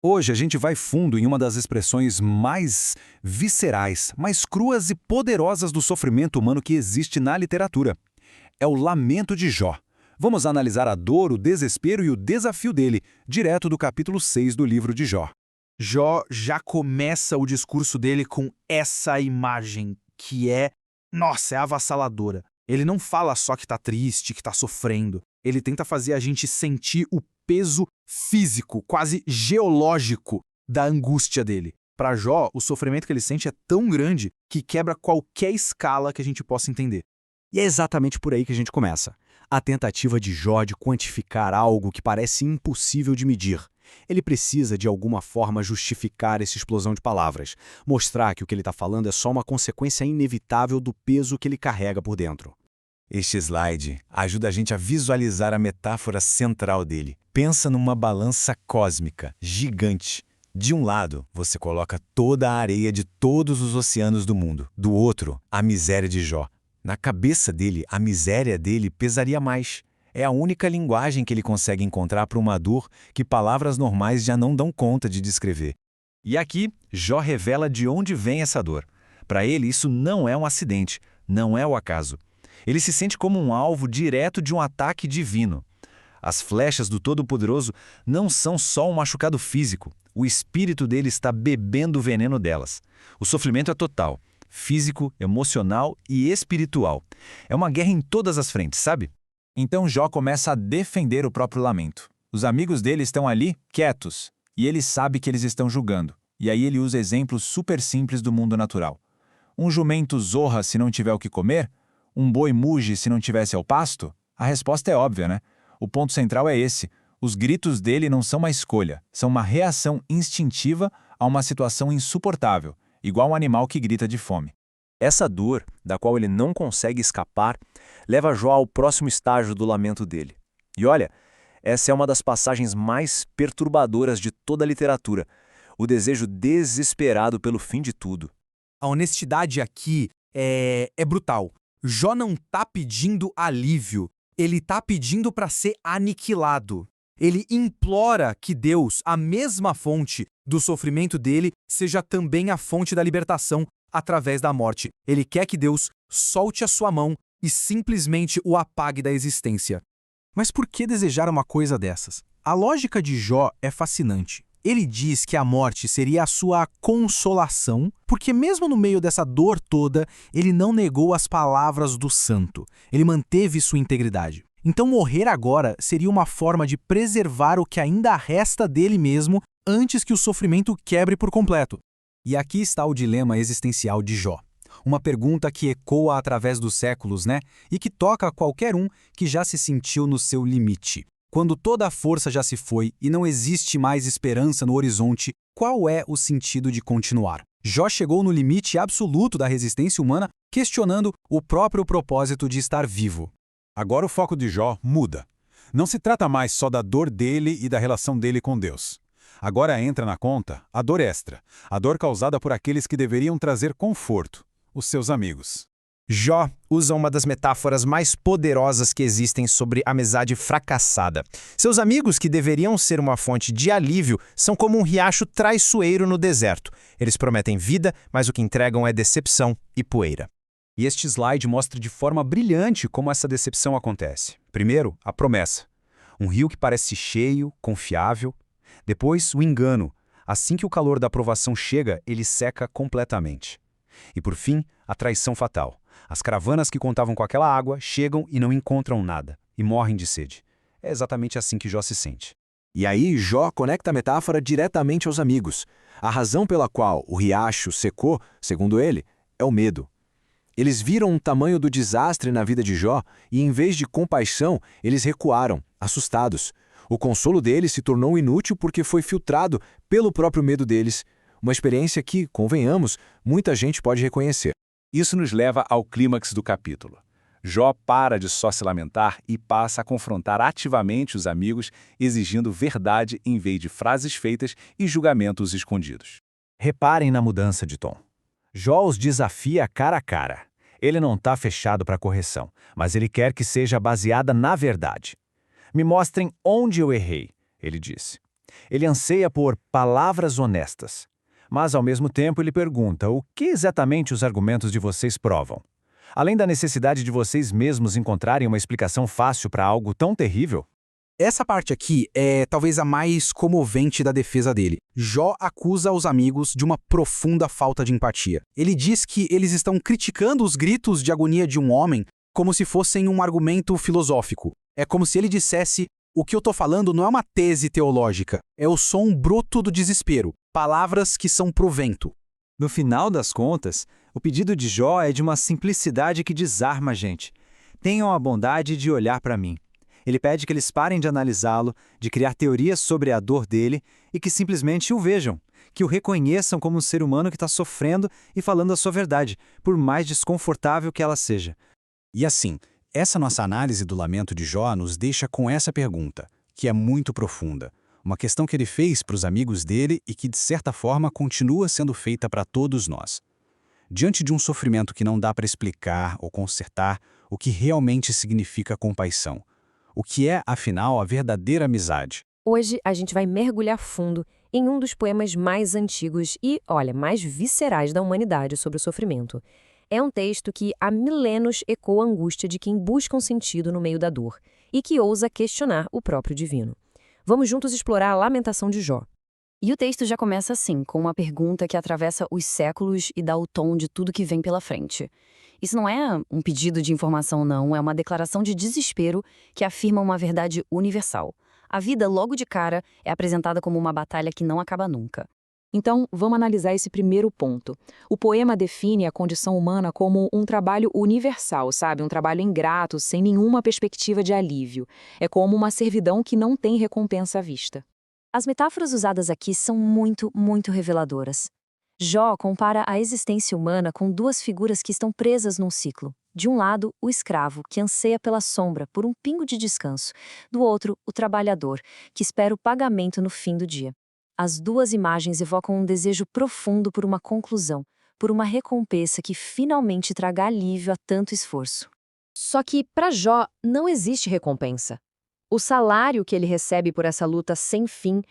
Hoje a gente vai fundo em uma das expressões mais viscerais, mais cruas e poderosas do sofrimento humano que existe na literatura. É o lamento de Jó. Vamos analisar a dor, o desespero e o desafio dele, direto do capítulo 6 do livro de Jó. Jó já começa o discurso dele com essa imagem, que é avassaladora. Ele não fala só que tá triste, que tá sofrendo. Ele tenta fazer a gente sentir o peso físico, quase geológico, da angústia dele. Para Jó, o sofrimento que ele sente é tão grande que quebra qualquer escala que a gente possa entender. E é exatamente por aí que a gente começa. A tentativa de Jó de quantificar algo que parece impossível de medir. Ele precisa, de alguma forma, justificar essa explosão de palavras, mostrar que o que ele está falando é só uma consequência inevitável do peso que ele carrega por dentro. Este slide ajuda a gente a visualizar a metáfora central dele. Pensa numa balança cósmica, gigante. De um lado, você coloca toda a areia de todos os oceanos do mundo. Do outro, a miséria de Jó. Na cabeça dele, a miséria dele pesaria mais. É a única linguagem que ele consegue encontrar para uma dor que palavras normais já não dão conta de descrever. E aqui, Jó revela de onde vem essa dor. Para ele, isso não é um acidente, não é o acaso. Ele se sente como um alvo direto de um ataque divino. As flechas do Todo-Poderoso não são só um machucado físico. O espírito dele está bebendo o veneno delas. O sofrimento é total. Físico, emocional e espiritual. É uma guerra em todas as frentes, sabe? Então Jó começa a defender o próprio lamento. Os amigos dele estão ali, quietos, e ele sabe que eles estão julgando. E aí ele usa exemplos super simples do mundo natural. Um jumento zorra se não tiver o que comer? Um boi muge se não tivesse ao pasto? A resposta é óbvia, né? O ponto central é esse. Os gritos dele não são uma escolha, são uma reação instintiva a uma situação insuportável, igual um animal que grita de fome. Essa dor, da qual ele não consegue escapar, leva Jó ao próximo estágio do lamento dele. E olha, essa é uma das passagens mais perturbadoras de toda a literatura, o desejo desesperado pelo fim de tudo. A honestidade aqui é brutal. Jó não tá pedindo alívio, ele tá pedindo para ser aniquilado. Ele implora que Deus, a mesma fonte do sofrimento dele, seja também a fonte da libertação através da morte. Ele quer que Deus solte a sua mão e simplesmente o apague da existência. Mas por que desejar uma coisa dessas? A lógica de Jó é fascinante. Ele diz que a morte seria a sua consolação, porque mesmo no meio dessa dor toda, ele não negou as palavras do santo. Ele manteve sua integridade. Então morrer agora seria uma forma de preservar o que ainda resta dele mesmo antes que o sofrimento quebre por completo. E aqui está o dilema existencial de Jó. Uma pergunta que ecoa através dos séculos, né? E que toca a qualquer um que já se sentiu no seu limite. Quando toda a força já se foi e não existe mais esperança no horizonte, qual é o sentido de continuar? Jó chegou no limite absoluto da resistência humana, questionando o próprio propósito de estar vivo. Agora o foco de Jó muda. Não se trata mais só da dor dele e da relação dele com Deus. Agora entra na conta a dor extra, a dor causada por aqueles que deveriam trazer conforto, os seus amigos. Jó usa uma das metáforas mais poderosas que existem sobre amizade fracassada. Seus amigos, que deveriam ser uma fonte de alívio, são como um riacho traiçoeiro no deserto. Eles prometem vida, mas o que entregam é decepção e poeira. E este slide mostra de forma brilhante como essa decepção acontece. Primeiro, a promessa. Um rio que parece cheio, confiável. Depois, o engano. Assim que o calor da aprovação chega, ele seca completamente. E por fim, a traição fatal. As caravanas que contavam com aquela água chegam e não encontram nada, e morrem de sede. É exatamente assim que Jó se sente. E aí Jó conecta a metáfora diretamente aos amigos. A razão pela qual o riacho secou, segundo ele, é o medo. Eles viram o tamanho do desastre na vida de Jó e, em vez de compaixão, eles recuaram, assustados. O consolo deles se tornou inútil porque foi filtrado pelo próprio medo deles. Uma experiência que, convenhamos, muita gente pode reconhecer. Isso nos leva ao clímax do capítulo. Jó para de só se lamentar e passa a confrontar ativamente os amigos, exigindo verdade em vez de frases feitas e julgamentos escondidos. Reparem na mudança de tom. Jó os desafia cara a cara. Ele não está fechado para correção, mas ele quer que seja baseada na verdade. Me mostrem onde eu errei, ele disse. Ele anseia por palavras honestas. Mas, ao mesmo tempo, ele pergunta o que exatamente os argumentos de vocês provam. Além da necessidade de vocês mesmos encontrarem uma explicação fácil para algo tão terrível. Essa parte aqui é talvez a mais comovente da defesa dele. Jó acusa os amigos de uma profunda falta de empatia. Ele diz que eles estão criticando os gritos de agonia de um homem como se fossem um argumento filosófico. É como se ele dissesse: o que eu tô falando não é uma tese teológica, é o som bruto do desespero, palavras que são pro vento. No final das contas, o pedido de Jó é de uma simplicidade que desarma a gente. Tenham a bondade de olhar para mim. Ele pede que eles parem de analisá-lo, de criar teorias sobre a dor dele e que simplesmente o vejam, que o reconheçam como um ser humano que está sofrendo e falando a sua verdade, por mais desconfortável que ela seja. E assim, essa nossa análise do lamento de Jó nos deixa com essa pergunta, que é muito profunda. Uma questão que ele fez para os amigos dele e que, de certa forma, continua sendo feita para todos nós. Diante de um sofrimento que não dá para explicar ou consertar, o que realmente significa compaixão? O que é, afinal, a verdadeira amizade? Hoje a gente vai mergulhar fundo em um dos poemas mais antigos e, olha, mais viscerais da humanidade sobre o sofrimento. É um texto que há milênios ecoa a angústia de quem busca um sentido no meio da dor e que ousa questionar o próprio divino. Vamos juntos explorar a lamentação de Jó. E o texto já começa assim, com uma pergunta que atravessa os séculos e dá o tom de tudo que vem pela frente. Isso não é um pedido de informação, não, é uma declaração de desespero que afirma uma verdade universal. A vida, logo de cara, é apresentada como uma batalha que não acaba nunca. Então, vamos analisar esse primeiro ponto. O poema define a condição humana como um trabalho universal, sabe? Um trabalho ingrato, sem nenhuma perspectiva de alívio. É como uma servidão que não tem recompensa à vista. As metáforas usadas aqui são muito, muito reveladoras. Jó compara a existência humana com duas figuras que estão presas num ciclo. De um lado, o escravo, que anseia pela sombra, por um pingo de descanso. Do outro, o trabalhador, que espera o pagamento no fim do dia. As duas imagens evocam um desejo profundo por uma conclusão, por uma recompensa que finalmente traga alívio a tanto esforço. Só que, para Jó, não existe recompensa. O salário que ele recebe por essa luta sem fim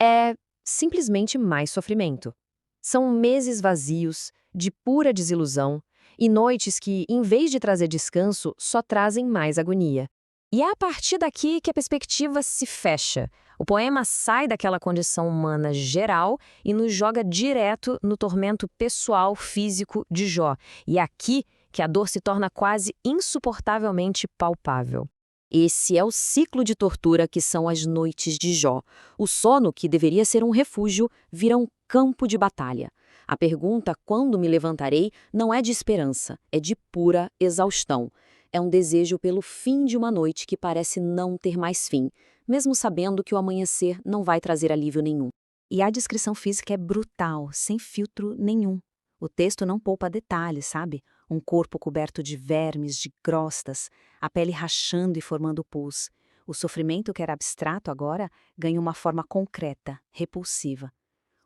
é simplesmente mais sofrimento. São meses vazios, de pura desilusão, e noites que, em vez de trazer descanso, só trazem mais agonia. E é a partir daqui que a perspectiva se fecha. O poema sai daquela condição humana geral e nos joga direto no tormento pessoal, físico de Jó. E é aqui que a dor se torna quase insuportavelmente palpável. Esse é o ciclo de tortura que são as noites de Jó. O sono, que deveria ser um refúgio, vira um campo de batalha. A pergunta "quando me levantarei" não é de esperança, é de pura exaustão. É um desejo pelo fim de uma noite que parece não ter mais fim, mesmo sabendo que o amanhecer não vai trazer alívio nenhum. E a descrição física é brutal, sem filtro nenhum. O texto não poupa detalhes, sabe? Um corpo coberto de vermes, de crostas, a pele rachando e formando pus. O sofrimento que era abstrato agora ganha uma forma concreta, repulsiva.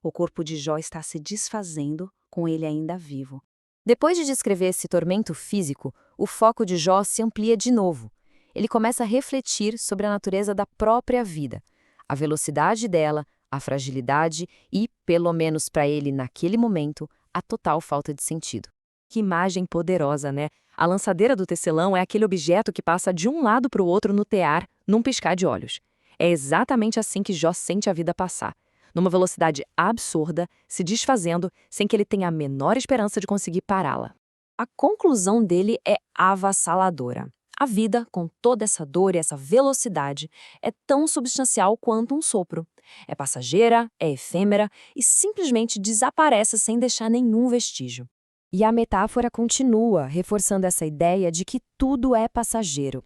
O corpo de Jó está se desfazendo, com ele ainda vivo. Depois de descrever esse tormento físico, o foco de Jó se amplia de novo. Ele começa a refletir sobre a natureza da própria vida, a velocidade dela, a fragilidade e, pelo menos para ele naquele momento, a total falta de sentido. Que imagem poderosa, né? A lançadeira do tecelão é aquele objeto que passa de um lado para o outro no tear, num piscar de olhos. É exatamente assim que Jó sente a vida passar, numa velocidade absurda, se desfazendo sem que ele tenha a menor esperança de conseguir pará-la. A conclusão dele é avassaladora. A vida, com toda essa dor e essa velocidade, é tão substancial quanto um sopro. É passageira, é efêmera e simplesmente desaparece sem deixar nenhum vestígio. E a metáfora continua, reforçando essa ideia de que tudo é passageiro.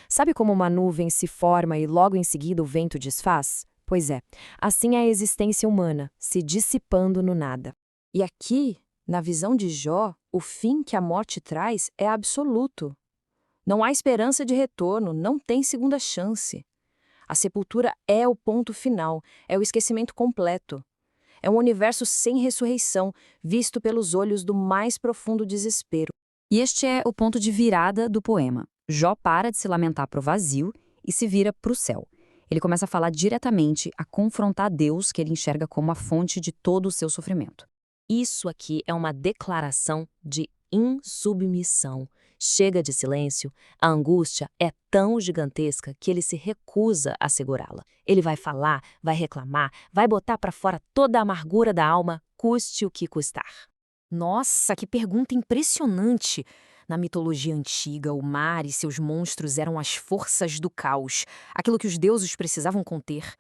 Sabe como uma nuvem se forma e logo em seguida o vento desfaz? Pois é, assim é a existência humana, se dissipando no nada. E aqui, na visão de Jó, o fim que a morte traz é absoluto. Não há esperança de retorno, não tem segunda chance. A sepultura é o ponto final, é o esquecimento completo. É um universo sem ressurreição, visto pelos olhos do mais profundo desespero. E este é o ponto de virada do poema. Jó para de se lamentar pro vazio e se vira pro céu. Ele começa a falar diretamente, a confrontar Deus, que ele enxerga como a fonte de todo o seu sofrimento. Isso aqui é uma declaração de insubmissão. Chega de silêncio, a angústia é tão gigantesca que ele se recusa a segurá-la. Ele vai falar, vai reclamar, vai botar para fora toda a amargura da alma, custe o que custar. Nossa, que pergunta impressionante! Na mitologia antiga, o mar e seus monstros eram as forças do caos, aquilo que os deuses precisavam conter.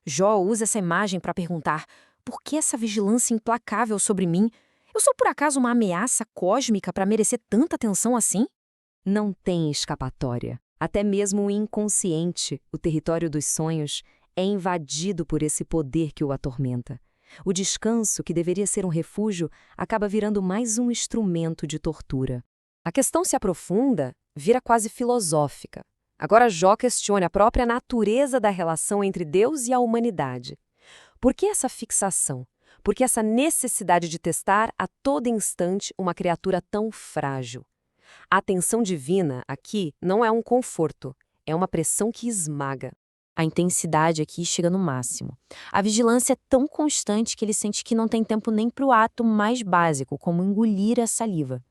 Jó usa essa imagem para perguntar: por que essa vigilância implacável sobre mim? Eu sou por acaso uma ameaça cósmica para merecer tanta atenção assim? Não tem escapatória. Até mesmo o inconsciente, o território dos sonhos, é invadido por esse poder que o atormenta. O descanso, que deveria ser um refúgio, acaba virando mais um instrumento de tortura. A questão se aprofunda, vira quase filosófica. Agora Jó questiona a própria natureza da relação entre Deus e a humanidade. Por que essa fixação? Por que essa necessidade de testar a todo instante uma criatura tão frágil? A atenção divina aqui não é um conforto, é uma pressão que esmaga. A intensidade aqui chega no máximo. A vigilância é tão constante que ele sente que não tem tempo nem para o ato mais básico, como engolir a saliva.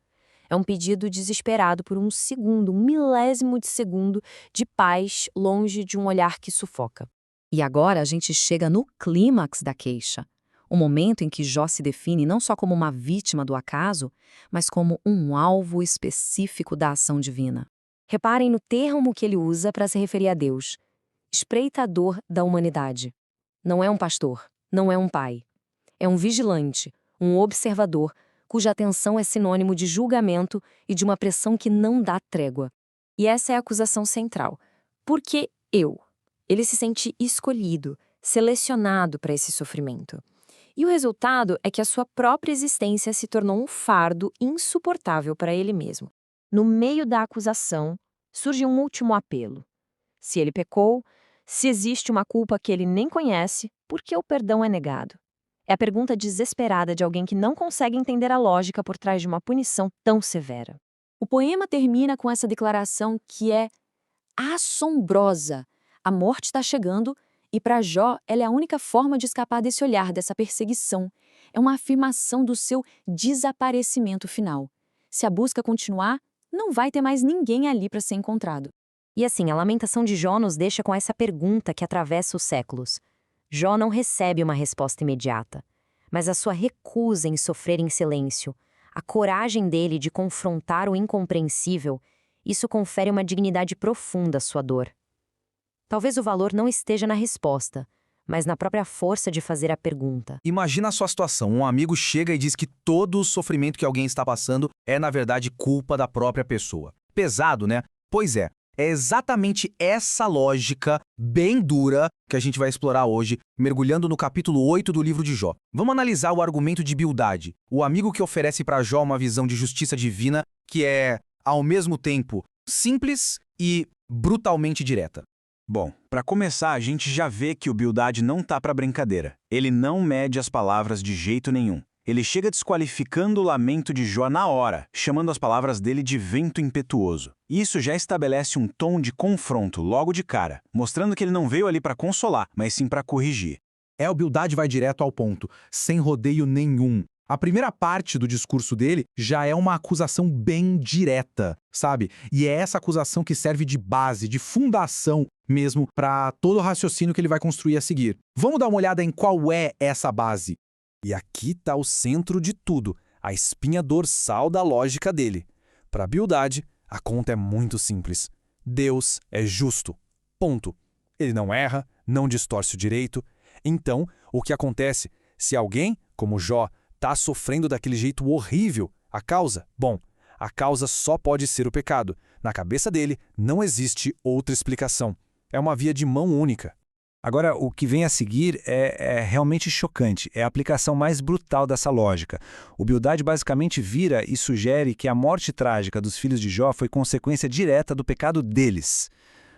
É um pedido desesperado por um segundo, um milésimo de segundo de paz longe de um olhar que sufoca. E agora a gente chega no clímax da queixa. O momento em que Jó se define não só como uma vítima do acaso, mas como um alvo específico da ação divina. Reparem no termo que ele usa para se referir a Deus: espreitador da humanidade. Não é um pastor, não é um pai. É um vigilante, um observador, cuja atenção é sinônimo de julgamento e de uma pressão que não dá trégua. E essa é a acusação central. Por que eu? Ele se sente escolhido, selecionado para esse sofrimento. E o resultado é que a sua própria existência se tornou um fardo insuportável para ele mesmo. No meio da acusação, surge um último apelo. Se ele pecou, se existe uma culpa que ele nem conhece, por que o perdão é negado? É a pergunta desesperada de alguém que não consegue entender a lógica por trás de uma punição tão severa. O poema termina com essa declaração que é assombrosa. A morte está chegando e para Jó ela é a única forma de escapar desse olhar, dessa perseguição. É uma afirmação do seu desaparecimento final. Se a busca continuar, não vai ter mais ninguém ali para ser encontrado. E assim, a lamentação de Jó nos deixa com essa pergunta que atravessa os séculos. Jó não recebe uma resposta imediata, mas a sua recusa em sofrer em silêncio, a coragem dele de confrontar o incompreensível, isso confere uma dignidade profunda à sua dor. Talvez o valor não esteja na resposta, mas na própria força de fazer a pergunta. Imagina a sua situação. Um amigo chega e diz que todo o sofrimento que alguém está passando é, na verdade, culpa da própria pessoa. Pesado, né? Pois é. É exatamente essa lógica bem dura que a gente vai explorar hoje, mergulhando no capítulo 8 do livro de Jó. Vamos analisar o argumento de Bildade, o amigo que oferece para Jó uma visão de justiça divina que é, ao mesmo tempo, simples e brutalmente direta. Bom, para começar, a gente já vê que o Bildade não tá para brincadeira. Ele não mede as palavras de jeito nenhum. Ele chega desqualificando o lamento de Jó na hora, chamando as palavras dele de vento impetuoso. Isso já estabelece um tom de confronto logo de cara, mostrando que ele não veio ali para consolar, mas sim para corrigir. O Bildade vai direto ao ponto, sem rodeio nenhum. A primeira parte do discurso dele já é uma acusação bem direta, sabe? E é essa acusação que serve de base, de fundação mesmo para todo o raciocínio que ele vai construir a seguir. Vamos dar uma olhada em qual é essa base. E aqui está o centro de tudo, a espinha dorsal da lógica dele. Para Bildade, a conta é muito simples. Deus é justo. Ponto. Ele não erra, não distorce o direito. Então, o que acontece? Se alguém, como Jó, está sofrendo daquele jeito horrível, a causa? Bom, a causa só pode ser o pecado. Na cabeça dele, não existe outra explicação. É uma via de mão única. Agora, o que vem a seguir é realmente chocante, é a aplicação mais brutal dessa lógica. O Bildade basicamente vira e sugere que a morte trágica dos filhos de Jó foi consequência direta do pecado deles.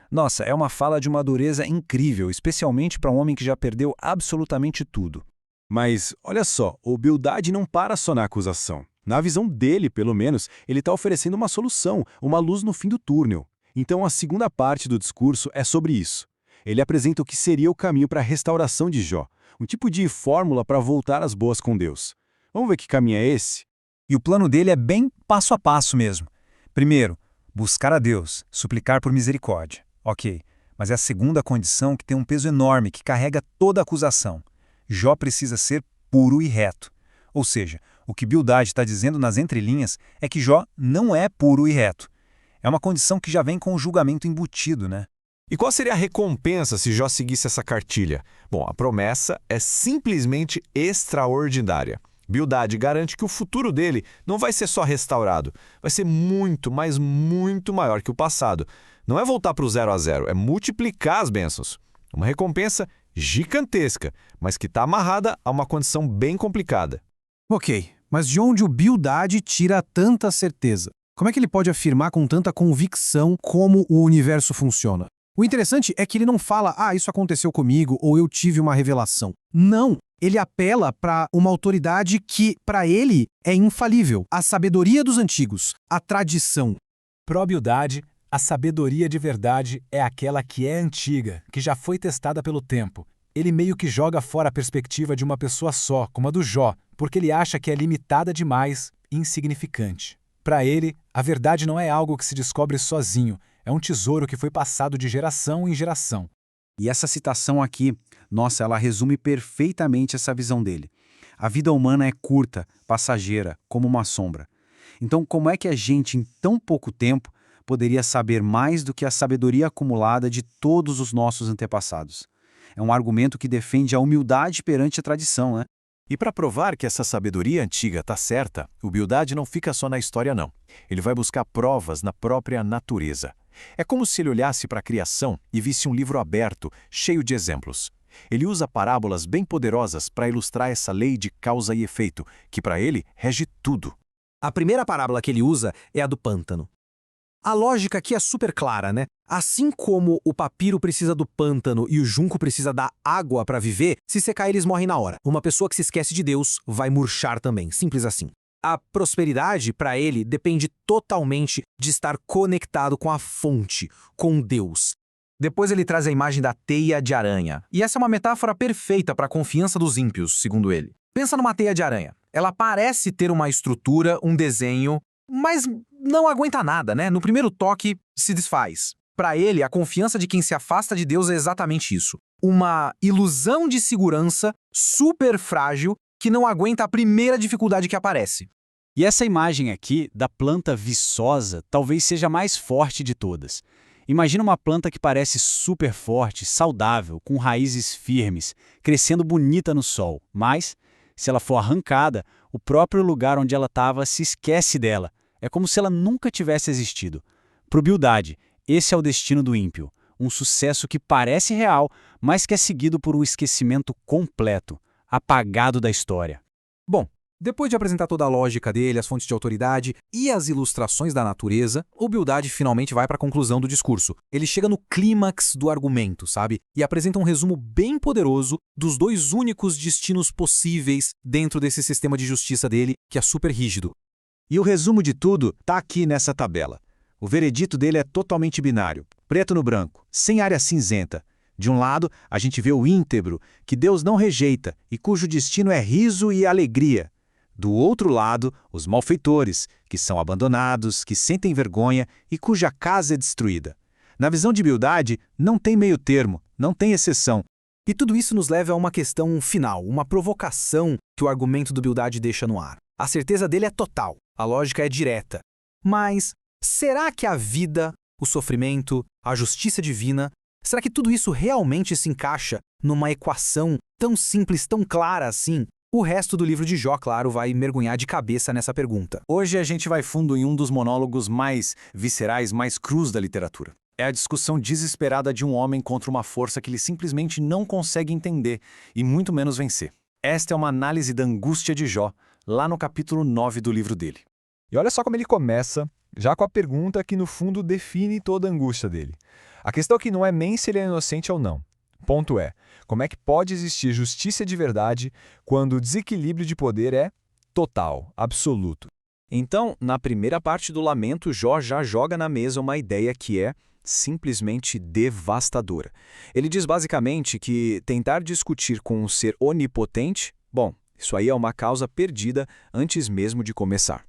Nossa, é uma fala de uma dureza incrível, especialmente para um homem que já perdeu absolutamente tudo. Mas, olha só, o Bildade não para só na acusação. Na visão dele, pelo menos, ele está oferecendo uma solução, uma luz no fim do túnel. Então a segunda parte do discurso é sobre isso. Ele apresenta o que seria o caminho para a restauração de Jó, um tipo de fórmula para voltar às boas com Deus. Vamos ver que caminho é esse? E o plano dele é bem passo a passo mesmo. Primeiro, buscar a Deus, suplicar por misericórdia. Ok, mas é a segunda condição que tem um peso enorme, que carrega toda a acusação. Jó precisa ser puro e reto. Ou seja, o que Bildade está dizendo nas entrelinhas é que Jó não é puro e reto. É uma condição que já vem com o julgamento embutido, né? E qual seria a recompensa se Jó seguisse essa cartilha? Bom, a promessa é simplesmente extraordinária. Bildade garante que o futuro dele não vai ser só restaurado, vai ser muito, mas muito maior que o passado. Não é voltar para o 0 a 0, é multiplicar as bênçãos. Uma recompensa gigantesca, mas que está amarrada a uma condição bem complicada. Ok, mas de onde o Bildade tira tanta certeza? Como é que ele pode afirmar com tanta convicção como o universo funciona? O interessante é que ele não fala, isso aconteceu comigo ou eu tive uma revelação. Não, ele apela para uma autoridade que, para ele, é infalível. A sabedoria dos antigos, a tradição. Pro Bildade, a sabedoria de verdade é aquela que é antiga, que já foi testada pelo tempo. Ele meio que joga fora a perspectiva de uma pessoa só, como a do Jó, porque ele acha que é limitada demais e insignificante. Para ele, a verdade não é algo que se descobre sozinho, é um tesouro que foi passado de geração em geração. E essa citação aqui, nossa, ela resume perfeitamente essa visão dele. A vida humana é curta, passageira, como uma sombra. Então, como é que a gente, em tão pouco tempo, poderia saber mais do que a sabedoria acumulada de todos os nossos antepassados? É um argumento que defende a humildade perante a tradição, né? E para provar que essa sabedoria antiga está certa, o Bildade não fica só na história, não. Ele vai buscar provas na própria natureza. É como se ele olhasse para a criação e visse um livro aberto, cheio de exemplos. Ele usa parábolas bem poderosas para ilustrar essa lei de causa e efeito, que para ele rege tudo. A primeira parábola que ele usa é a do pântano. A lógica aqui é super clara, né? Assim como o papiro precisa do pântano e o junco precisa da água para viver, se secar eles morrem na hora. Uma pessoa que se esquece de Deus vai murchar também, simples assim. A prosperidade, para ele, depende totalmente de estar conectado com a fonte, com Deus. Depois ele traz a imagem da teia de aranha. E essa é uma metáfora perfeita para a confiança dos ímpios, segundo ele. Pensa numa teia de aranha. Ela parece ter uma estrutura, um desenho, mas não aguenta nada, né? No primeiro toque, se desfaz. Para ele, a confiança de quem se afasta de Deus é exatamente isso. Uma ilusão de segurança super frágil que não aguenta a primeira dificuldade que aparece. E essa imagem aqui da planta viçosa talvez seja a mais forte de todas. Imagina uma planta que parece super forte, saudável, com raízes firmes, crescendo bonita no sol, mas, se ela for arrancada, o próprio lugar onde ela estava se esquece dela. É como se ela nunca tivesse existido. Pro Bildade, esse é o destino do ímpio, um sucesso que parece real, mas que é seguido por um esquecimento completo, apagado da história. Bom, depois de apresentar toda a lógica dele, as fontes de autoridade e as ilustrações da natureza, o Bildade finalmente vai para a conclusão do discurso. Ele chega no clímax do argumento, sabe? E apresenta um resumo bem poderoso dos dois únicos destinos possíveis dentro desse sistema de justiça dele, que é super rígido. E o resumo de tudo está aqui nessa tabela. O veredito dele é totalmente binário, preto no branco, sem área cinzenta. De um lado, a gente vê o íntegro, que Deus não rejeita e cujo destino é riso e alegria. Do outro lado, os malfeitores, que são abandonados, que sentem vergonha e cuja casa é destruída. Na visão de Bildade, não tem meio termo, não tem exceção. E tudo isso nos leva a uma questão final, uma provocação que o argumento do Bildade deixa no ar. A certeza dele é total, a lógica é direta. Mas será que a vida, o sofrimento, a justiça divina, será que tudo isso realmente se encaixa numa equação tão simples, tão clara assim? O resto do livro de Jó, claro, vai mergulhar de cabeça nessa pergunta. Hoje a gente vai fundo em um dos monólogos mais viscerais, mais crus da literatura. É a discussão desesperada de um homem contra uma força que ele simplesmente não consegue entender e muito menos vencer. Esta é uma análise da angústia de Jó, lá no capítulo 9 do livro dele. E olha só como ele começa, já com a pergunta que no fundo define toda a angústia dele. A questão aqui não é nem se ele é inocente ou não. Ponto é, como é que pode existir justiça de verdade quando o desequilíbrio de poder é total, absoluto? Então, na primeira parte do lamento, Jó já joga na mesa uma ideia que é simplesmente devastadora. Ele diz basicamente que tentar discutir com um ser onipotente, bom, isso aí é uma causa perdida antes mesmo de começar.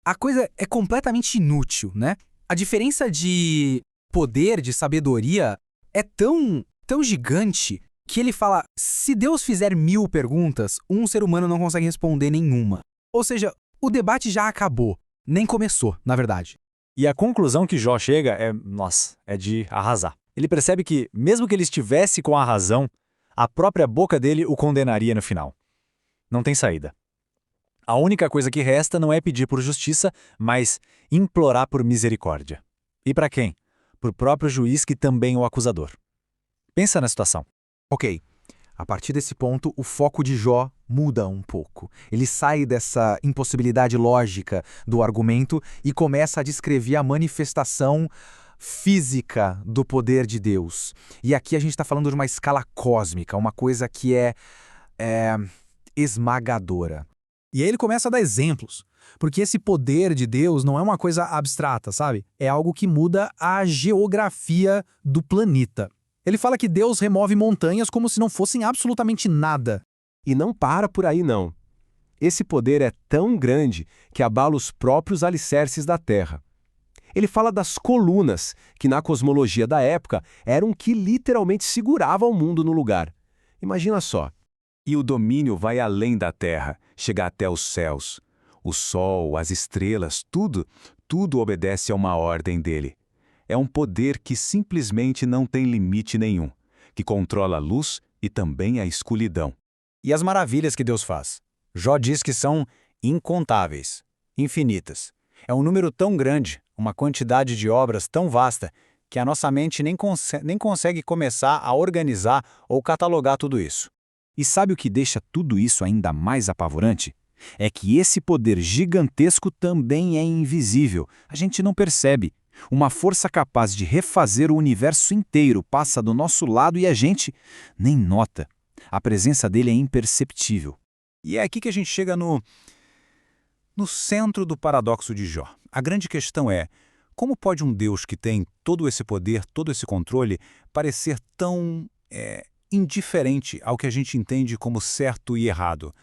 A coisa é completamente inútil, né? A diferença de poder, de sabedoria, é tão gigante que ele fala, se Deus fizer 1000 perguntas, um ser humano não consegue responder nenhuma. Ou seja, o debate já acabou. Nem começou, na verdade. E a conclusão que Jó chega é de arrasar. Ele percebe que, mesmo que ele estivesse com a razão, a própria boca dele o condenaria no final. Não tem saída. A única coisa que resta não é pedir por justiça, mas implorar por misericórdia. E para quem? Para o próprio juiz que também é o acusador. Pensa na situação. Ok, a partir desse ponto, o foco de Jó muda um pouco. Ele sai dessa impossibilidade lógica do argumento e começa a descrever a manifestação física do poder de Deus. E aqui a gente está falando de uma escala cósmica, uma coisa que é esmagadora. E aí ele começa a dar exemplos, porque esse poder de Deus não é uma coisa abstrata, sabe? É algo que muda a geografia do planeta. Ele fala que Deus remove montanhas como se não fossem absolutamente nada. E não para por aí, não. Esse poder é tão grande que abala os próprios alicerces da Terra. Ele fala das colunas, que na cosmologia da época eram que literalmente seguravam o mundo no lugar. Imagina só. E o domínio vai além da terra, chega até os céus. O sol, as estrelas, tudo obedece a uma ordem dele. É um poder que simplesmente não tem limite nenhum, que controla a luz e também a escuridão. E as maravilhas que Deus faz? Jó diz que são incontáveis, infinitas. É um número tão grande, uma quantidade de obras tão vasta, que a nossa mente nem consegue começar a organizar ou catalogar tudo isso. E sabe o que deixa tudo isso ainda mais apavorante? É que esse poder gigantesco também é invisível. A gente não percebe. Uma força capaz de refazer o universo inteiro passa do nosso lado e a gente nem nota. A presença dele é imperceptível. E é aqui que a gente chega no centro do paradoxo de Jó. A grande questão é, como pode um Deus que tem todo esse poder, todo esse controle, parecer tão indiferente ao que a gente entende como certo e errado?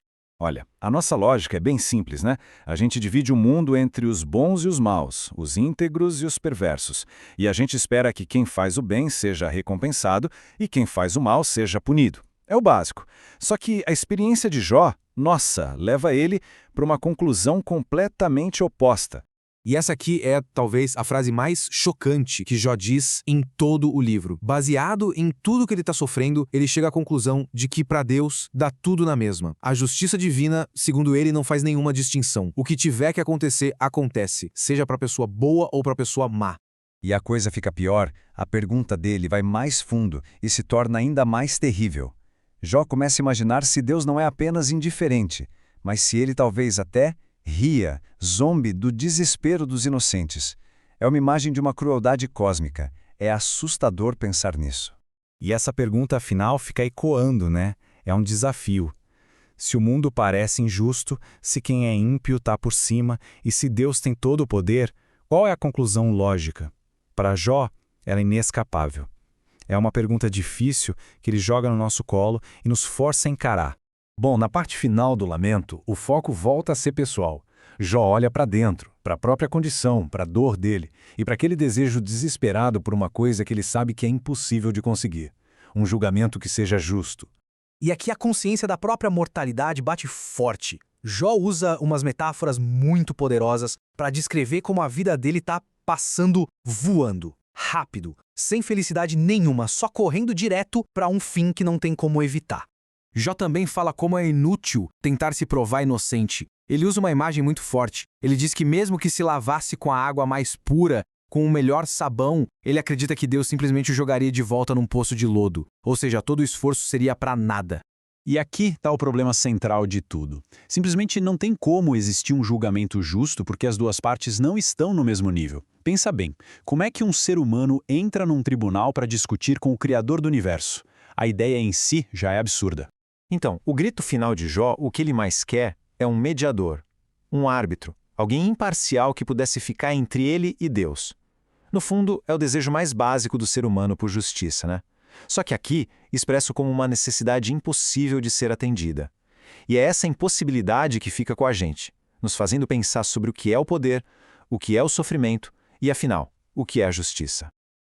Olha, a nossa lógica é bem simples, né? A gente divide o mundo entre os bons e os maus, os íntegros e os perversos. E a gente espera que quem faz o bem seja recompensado e quem faz o mal seja punido. É o básico. Só que a experiência de Jó, leva ele para uma conclusão completamente oposta. E essa aqui é, talvez, a frase mais chocante que Jó diz em todo o livro. Baseado em tudo que ele está sofrendo, ele chega à conclusão de que, para Deus, dá tudo na mesma. A justiça divina, segundo ele, não faz nenhuma distinção. O que tiver que acontecer, acontece, seja para a pessoa boa ou para a pessoa má. E a coisa fica pior, a pergunta dele vai mais fundo e se torna ainda mais terrível. Jó começa a imaginar se Deus não é apenas indiferente, mas se ele talvez até ria, zombe do desespero dos inocentes. É uma imagem de uma crueldade cósmica. É assustador pensar nisso. E essa pergunta, afinal, fica ecoando, né? É um desafio. Se o mundo parece injusto, se quem é ímpio está por cima, e se Deus tem todo o poder, qual é a conclusão lógica? Para Jó, ela é inescapável. É uma pergunta difícil que ele joga no nosso colo e nos força a encarar. Bom, na parte final do lamento, o foco volta a ser pessoal. Jó olha para dentro, para a própria condição, para a dor dele e para aquele desejo desesperado por uma coisa que ele sabe que é impossível de conseguir. Um julgamento que seja justo. E aqui a consciência da própria mortalidade bate forte. Jó usa umas metáforas muito poderosas para descrever como a vida dele está passando voando, rápido, sem felicidade nenhuma, só correndo direto para um fim que não tem como evitar. Jó também fala como é inútil tentar se provar inocente. Ele usa uma imagem muito forte. Ele diz que mesmo que se lavasse com a água mais pura, com o melhor sabão, ele acredita que Deus simplesmente o jogaria de volta num poço de lodo. Ou seja, todo o esforço seria para nada. E aqui está o problema central de tudo. Simplesmente não tem como existir um julgamento justo porque as duas partes não estão no mesmo nível. Pensa bem, como é que um ser humano entra num tribunal para discutir com o Criador do Universo? A ideia em si já é absurda. Então, o grito final de Jó, o que ele mais quer é um mediador, um árbitro, alguém imparcial que pudesse ficar entre ele e Deus. No fundo, é o desejo mais básico do ser humano por justiça, né? Só que aqui, expresso como uma necessidade impossível de ser atendida. E é essa impossibilidade que fica com a gente, nos fazendo pensar sobre o que é o poder, o que é o sofrimento e, afinal, o que é a justiça.